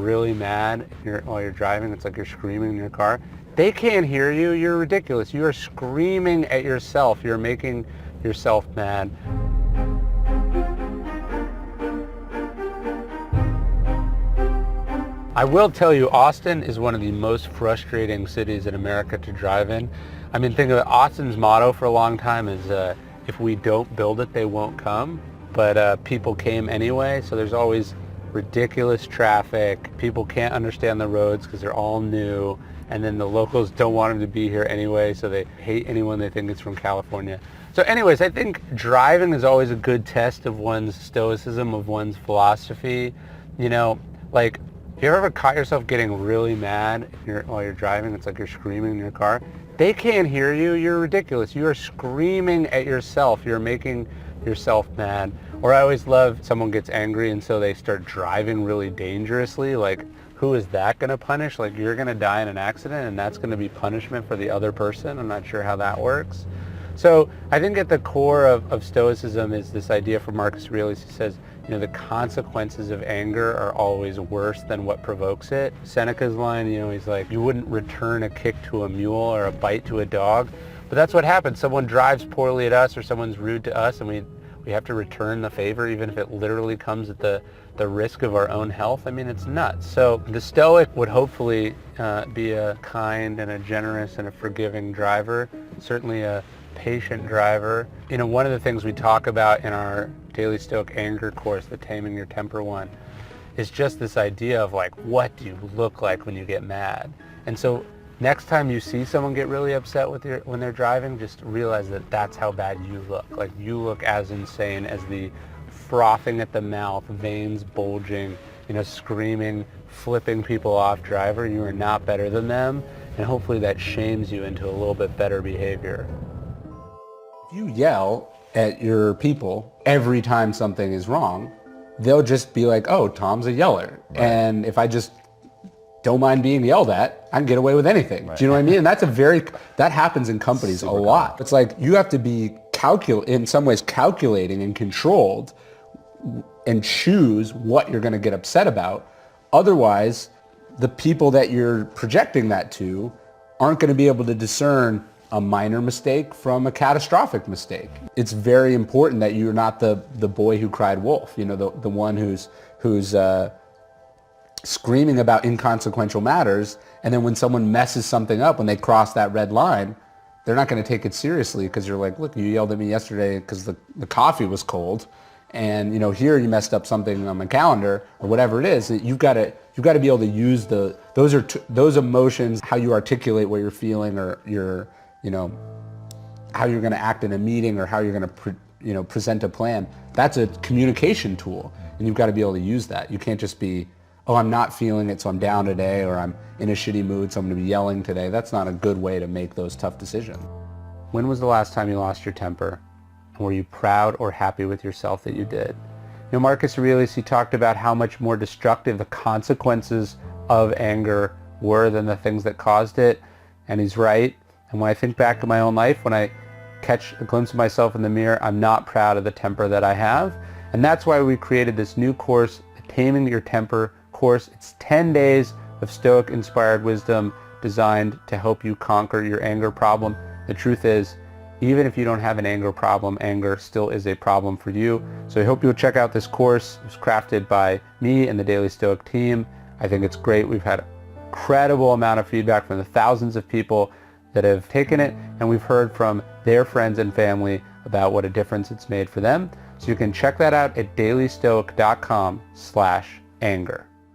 really mad while you're driving. It's like you're screaming in your car. They can't hear you. You're ridiculous. You are screaming at yourself. You're making yourself mad. I will tell you, Austin is one of the most frustrating cities in America to drive in. I mean, think of it, Austin's motto for a long time is, if we don't build it, they won't come. But people came anyway, so there's always ridiculous traffic. People can't understand the roads because they're all new. And then the locals don't want them to be here anyway, so they hate anyone they think is from California. So anyways, I think driving is always a good test of one's stoicism, of one's philosophy. You know, like, if you ever caught yourself getting really mad while you're driving, it's like you're screaming in your car. They can't hear you. You're ridiculous. You are screaming at yourself. You're making yourself mad. Or I always love someone gets angry and so they start driving really dangerously. Like, who is that going to punish? Like, you're going to die in an accident and that's going to be punishment for the other person? I'm not sure how that works. So I think at the core of Stoicism is this idea from Marcus Aurelius. He says, you know, the consequences of anger are always worse than what provokes it. Seneca's line, you know, he's like, you wouldn't return a kick to a mule or a bite to a dog. But that's what happens. Someone drives poorly at us or someone's rude to us and we have to return the favor even if it literally comes at the risk of our own health. I mean, it's nuts. So the Stoic would hopefully be a kind and a generous and a forgiving driver, certainly a patient driver. You know, one of the things we talk about in our Daily Stoic Anger course, the Taming Your Temper one, is just this idea of like, what do you look like when you get mad? And so next time you see someone get really upset when they're driving, just realize that that's how bad you look. Like, you look as insane as the frothing at the mouth, veins bulging, you know, screaming, flipping people off driver. You are not better than them, and hopefully that shames you into a little bit better behavior. If you yell at your people every time something is wrong, they'll just be like, oh, Tom's a yeller. Right. And if I just don't mind being yelled at, I can get away with anything. Right. Do you know what I mean? And that happens in companies a lot. Common. It's like you have to be in some ways calculating and controlled and choose what you're going to get upset about. Otherwise, the people that you're projecting that to aren't going to be able to discern a minor mistake from a catastrophic mistake. It's very important that you're not the boy who cried wolf, you know, the one who's screaming about inconsequential matters, and then when someone messes something up, when they cross that red line, they're not going to take it seriously because you're like, look, you yelled at me yesterday because the coffee was cold, and you know, here you messed up something on my calendar or whatever it is. You've got to be able to use those emotions, how you articulate what you're feeling, or you know, how you're going to act in a meeting, or how you're going to present a plan. That's a communication tool, and you've got to be able to use that. You can't just be, oh, I'm not feeling it, so I'm down today, or I'm in a shitty mood, so I'm going to be yelling today. That's not a good way to make those tough decisions. When was the last time you lost your temper? And were you proud or happy with yourself that you did? You know, Marcus Aurelius, he talked about how much more destructive the consequences of anger were than the things that caused it, and he's right. And when I think back to my own life, when I catch a glimpse of myself in the mirror, I'm not proud of the temper that I have. And that's why we created this new course, the Taming Your Temper course. It's 10 days of Stoic-inspired wisdom designed to help you conquer your anger problem. The truth is, even if you don't have an anger problem, anger still is a problem for you. So I hope you'll check out this course. It was crafted by me and the Daily Stoic team. I think it's great. We've had an incredible amount of feedback from the thousands of people that have taken it, and we've heard from their friends and family about what a difference it's made for them. So you can check that out at dailystoic.com/anger.